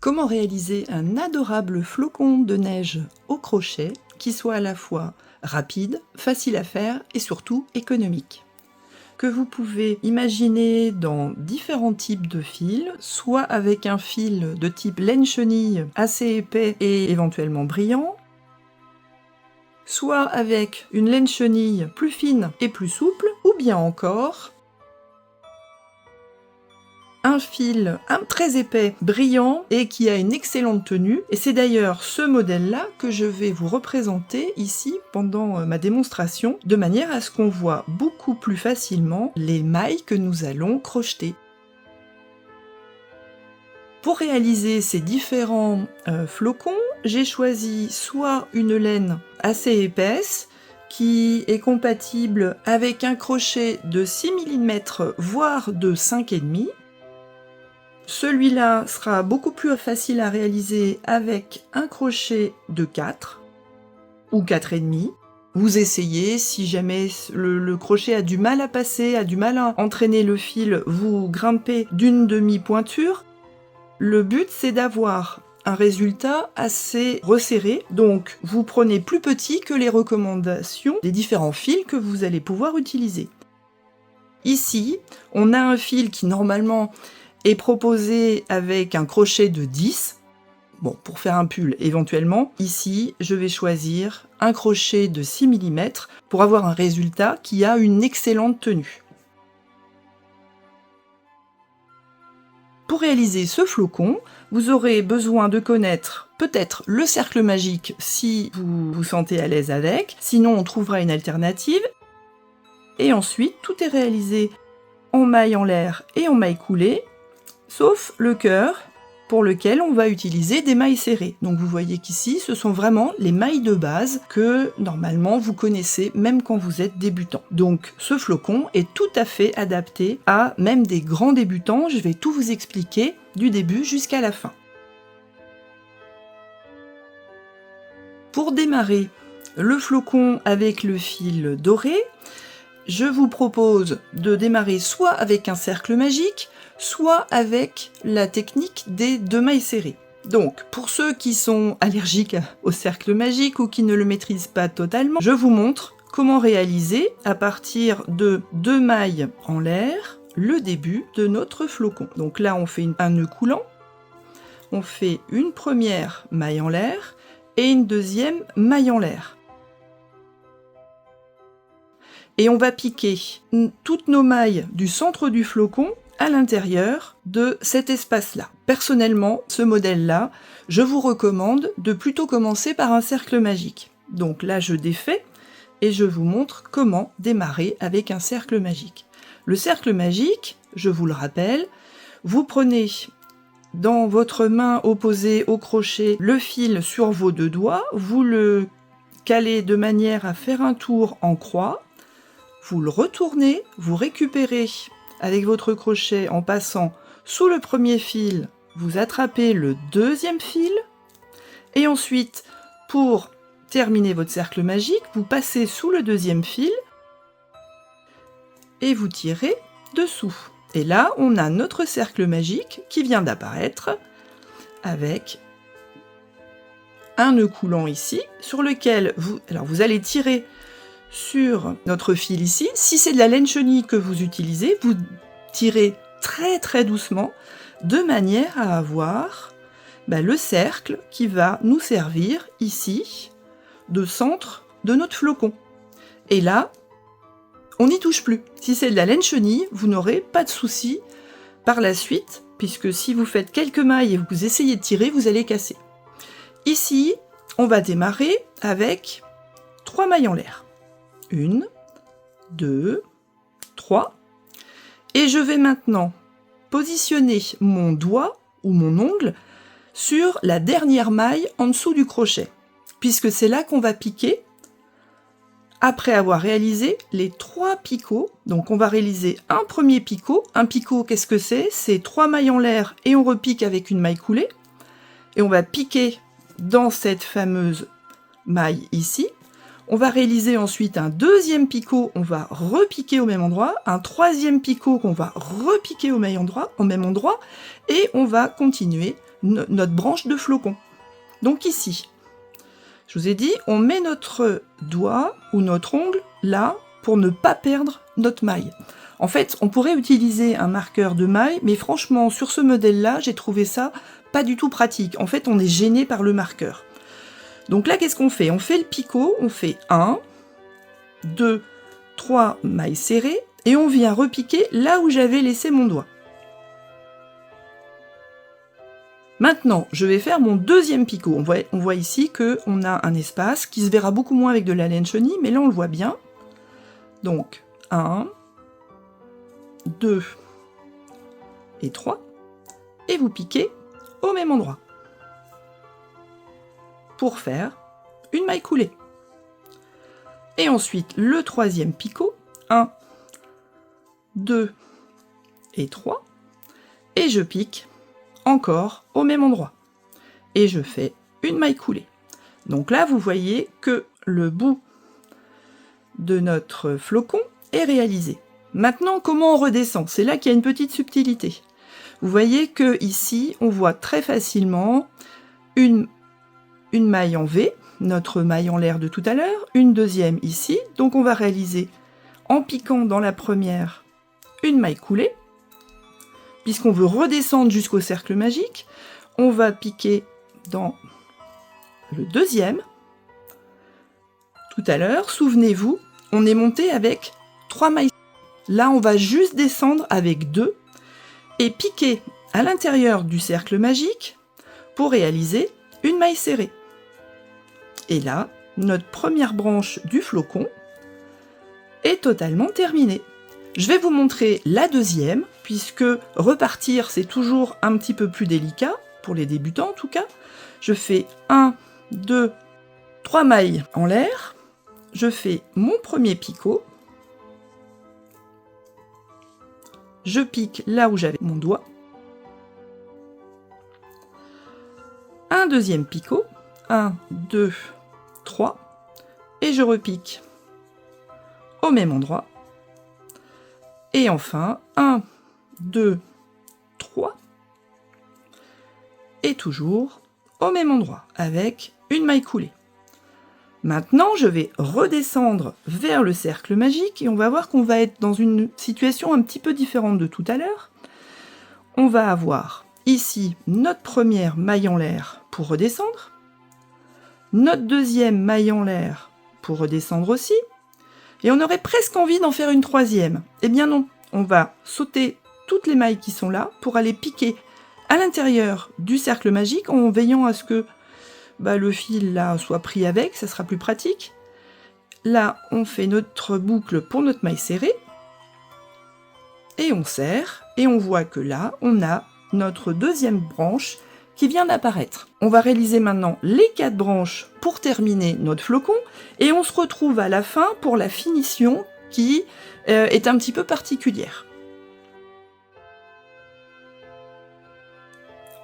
Comment réaliser un adorable flocon de neige au crochet qui soit à la fois rapide, facile à faire et surtout économique? Que vous pouvez imaginer dans différents types de fils, soit avec un fil de type laine chenille assez épais et éventuellement brillant, soit avec une laine chenille plus fine et plus souple, ou bien encore un fil très épais, brillant et qui a une excellente tenue. Et c'est d'ailleurs ce modèle-là que je vais vous représenter ici pendant ma démonstration, de manière à ce qu'on voit beaucoup plus facilement les mailles que nous allons crocheter. Pour réaliser ces différents flocons, j'ai choisi soit une laine assez épaisse, qui est compatible avec un crochet de 6 mm, voire de 5,5. Celui-là sera beaucoup plus facile à réaliser avec un crochet de 4 ou 4,5. Vous essayez, si jamais le crochet a du mal à passer, a du mal à entraîner le fil, vous grimpez d'une demi-pointure. Le but, c'est d'avoir un résultat assez resserré, donc vous prenez plus petit que les recommandations des différents fils que vous allez pouvoir utiliser. Ici, on a un fil qui normalement est proposé avec un crochet de 10. Bon, pour faire un pull éventuellement, ici, je vais choisir un crochet de 6 mm pour avoir un résultat qui a une excellente tenue. Pour réaliser ce flocon, vous aurez besoin de connaître peut-être le cercle magique si vous vous sentez à l'aise avec, sinon on trouvera une alternative. Et ensuite, tout est réalisé en maille en l'air et en maille coulée, sauf le cœur pour lequel on va utiliser des mailles serrées. Donc vous voyez qu'ici, ce sont vraiment les mailles de base que normalement vous connaissez même quand vous êtes débutant. Donc ce flocon est tout à fait adapté à même des grands débutants. Je vais tout vous expliquer du début jusqu'à la fin. Pour démarrer le flocon avec le fil doré, je vous propose de démarrer soit avec un cercle magique, soit avec la technique des 2 mailles serrées. Donc, pour ceux qui sont allergiques au cercle magique ou qui ne le maîtrisent pas totalement, je vous montre comment réaliser, à partir de 2 mailles en l'air, le début de notre flocon. Donc là, on fait un nœud coulant, on fait une première maille en l'air et une deuxième maille en l'air. Et on va piquer toutes nos mailles du centre du flocon à l'intérieur de cet espace-là. Personnellement, ce modèle-là, je vous recommande de plutôt commencer par un cercle magique. Donc là, je défais et je vous montre comment démarrer avec un cercle magique. Le cercle magique, je vous le rappelle, vous prenez dans votre main opposée au crochet le fil sur vos 2 doigts, vous le calez de manière à faire un tour en croix, vous le retournez, vous récupérez avec votre crochet en passant sous le premier fil, vous attrapez le deuxième fil, et ensuite, pour terminer votre cercle magique, vous passez sous le deuxième fil, et vous tirez dessous. Et là, on a notre cercle magique qui vient d'apparaître, avec un nœud coulant ici, sur lequel vous allez tirer sur notre fil ici. Si c'est de la laine chenille que vous utilisez, vous tirez très très doucement, de manière à avoir le cercle qui va nous servir ici de centre de notre flocon. Et là, on n'y touche plus. Si c'est de la laine chenille, vous n'aurez pas de souci par la suite, puisque si vous faites quelques mailles et vous essayez de tirer, vous allez casser. Ici, on va démarrer avec 3 mailles en l'air. 1, 2, 3. Et je vais maintenant positionner mon doigt ou mon ongle sur la dernière maille en dessous du crochet, puisque c'est là qu'on va piquer après avoir réalisé les 3 picots. Donc on va réaliser un premier picot. Un picot, qu'est-ce que c'est? C'est 3 mailles en l'air et on repique avec une maille coulée. Et on va piquer dans cette fameuse maille ici. On va réaliser ensuite un deuxième picot, on va repiquer au même endroit, un troisième picot qu'on va repiquer au même endroit, et on va continuer notre branche de flocon. Donc ici, je vous ai dit, on met notre doigt ou notre ongle là pour ne pas perdre notre maille. En fait, on pourrait utiliser un marqueur de maille, mais franchement, sur ce modèle-là, j'ai trouvé ça pas du tout pratique. En fait, on est gêné par le marqueur. Donc là, qu'est-ce qu'on fait? On fait le picot, on fait 1, 2, 3 mailles serrées, et on vient repiquer là où j'avais laissé mon doigt. Maintenant, je vais faire mon deuxième picot. On voit ici qu'on a un espace qui se verra beaucoup moins avec de la laine chenille, mais là on le voit bien. Donc, 1, 2 et 3. Et vous piquez au même endroit. Pour faire une maille coulée. Et ensuite, le troisième picot. 1, 2 et 3. Et je pique encore au même endroit. Et je fais une maille coulée. Donc là, vous voyez que le bout de notre flocon est réalisé. Maintenant, comment on redescend? C'est là qu'il y a une petite subtilité. Vous voyez que ici, on voit très facilement une maille en V, notre maille en l'air de tout à l'heure, une deuxième ici. Donc on va réaliser, en piquant dans la première, une maille coulée. Puisqu'on veut redescendre jusqu'au cercle magique, on va piquer dans le deuxième. Tout à l'heure, souvenez-vous, on est monté avec 3 mailles. Là, on va juste descendre avec 2 et piquer à l'intérieur du cercle magique pour réaliser une maille serrée. Et là, notre première branche du flocon est totalement terminée. Je vais vous montrer la deuxième, puisque repartir, c'est toujours un petit peu plus délicat, pour les débutants en tout cas. Je fais 1, 2, 3 mailles en l'air. Je fais mon premier picot. Je pique là où j'avais mon doigt. Un deuxième picot. 1, 2, 3. Et je repique au même endroit. Et enfin, 1, 2, 3. Et toujours au même endroit, avec une maille coulée. Maintenant, je vais redescendre vers le cercle magique et on va voir qu'on va être dans une situation un petit peu différente de tout à l'heure. On va avoir ici notre première maille en l'air pour redescendre, notre deuxième maille en l'air pour redescendre aussi, et on aurait presque envie d'en faire une troisième. Eh bien non, on va sauter toutes les mailles qui sont là pour aller piquer à l'intérieur du cercle magique en veillant à ce que le fil là soit pris avec, ça sera plus pratique. Là, on fait notre boucle pour notre maille serrée, et on serre, et on voit que là, on a notre deuxième branche qui vient d'apparaître. On va réaliser maintenant les 4 branches pour terminer notre flocon, et on se retrouve à la fin pour la finition qui est un petit peu particulière.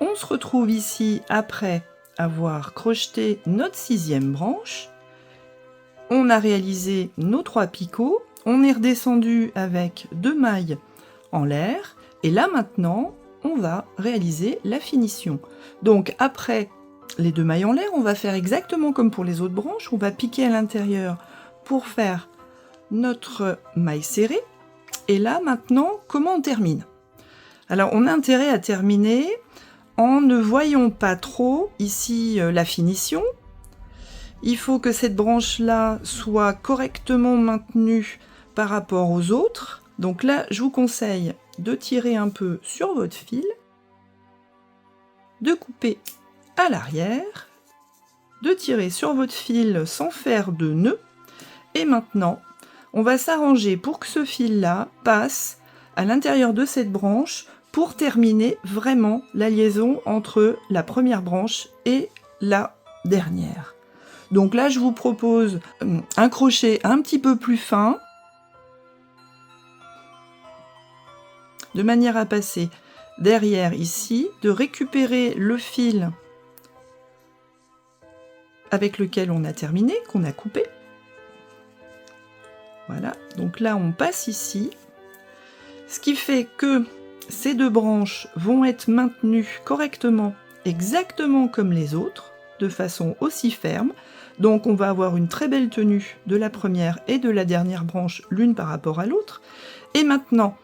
On se retrouve ici après avoir crocheté notre 6e branche. On a réalisé nos 3 picots, on est redescendu avec 2 mailles en l'air, et là maintenant, on va réaliser la finition. Donc après les 2 mailles en l'air, on va faire exactement comme pour les autres branches, on va piquer à l'intérieur pour faire notre maille serrée. Et là maintenant, comment on termine? Alors on a intérêt à terminer en ne voyant pas trop ici la finition. Il faut que cette branche-là soit correctement maintenue par rapport aux autres. Donc là, je vous conseille de tirer un peu sur votre fil, de couper à l'arrière, de tirer sur votre fil sans faire de nœud. Et maintenant, on va s'arranger pour que ce fil-là passe à l'intérieur de cette branche pour terminer vraiment la liaison entre la première branche et la dernière. Donc là, je vous propose un crochet un petit peu plus fin, de manière à passer derrière ici, de récupérer le fil avec lequel on a terminé, qu'on a coupé. Voilà, donc là on passe ici, ce qui fait que ces 2 branches vont être maintenues correctement exactement comme les autres, de façon aussi ferme. Donc on va avoir une très belle tenue de la première et de la dernière branche, l'une par rapport à l'autre. Et maintenant,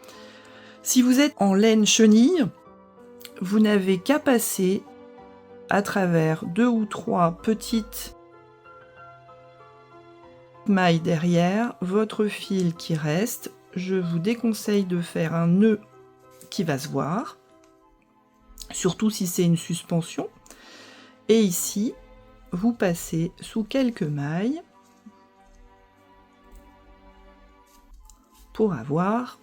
si vous êtes en laine chenille, vous n'avez qu'à passer à travers 2 ou 3 petites mailles derrière votre fil qui reste. Je vous déconseille de faire un nœud qui va se voir, surtout si c'est une suspension. Et ici, vous passez sous quelques mailles pour avoir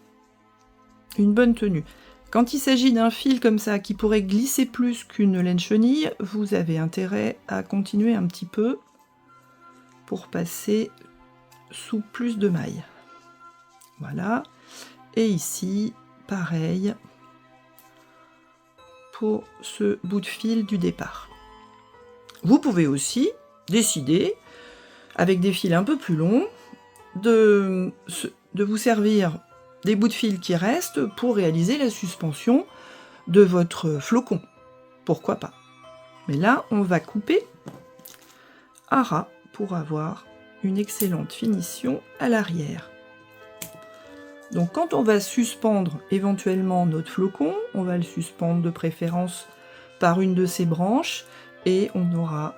une bonne tenue. Quand il s'agit d'un fil comme ça qui pourrait glisser plus qu'une laine chenille, vous avez intérêt à continuer un petit peu pour passer sous plus de mailles. Voilà. Et ici, pareil pour ce bout de fil du départ. Vous pouvez aussi décider, avec des fils un peu plus longs, de vous servir des bouts de fil qui restent pour réaliser la suspension de votre flocon. Pourquoi pas? Mais là, on va couper à ras pour avoir une excellente finition à l'arrière. Donc quand on va suspendre éventuellement notre flocon, on va le suspendre de préférence par une de ses branches et on aura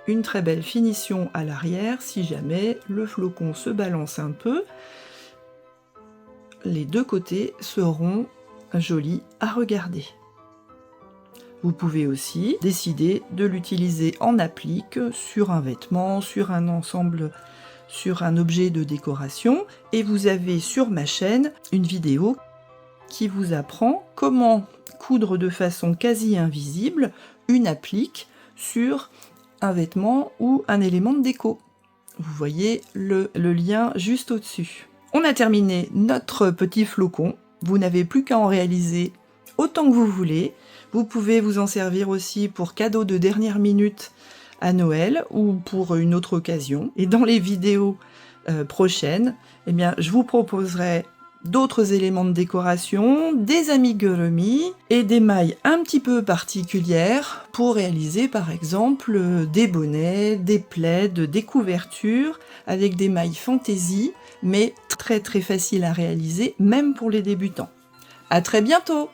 une très belle finition à l'arrière. Si jamais le flocon se balance un peu, les deux côtés seront jolis à regarder. Vous pouvez aussi décider de l'utiliser en applique sur un vêtement, sur un ensemble, sur un objet de décoration. Et vous avez sur ma chaîne une vidéo qui vous apprend comment coudre de façon quasi invisible une applique sur un vêtement ou un élément de déco. Vous voyez le lien juste au-dessus. On a terminé notre petit flocon. Vous n'avez plus qu'à en réaliser autant que vous voulez. Vous pouvez vous en servir aussi pour cadeau de dernière minute à Noël ou pour une autre occasion. Et dans les vidéos prochaines, eh bien, je vous proposerai d'autres éléments de décoration, des amigurumi et des mailles un petit peu particulières pour réaliser par exemple des bonnets, des plaids, des couvertures avec des mailles fantaisie, mais très très faciles à réaliser même pour les débutants. À très bientôt!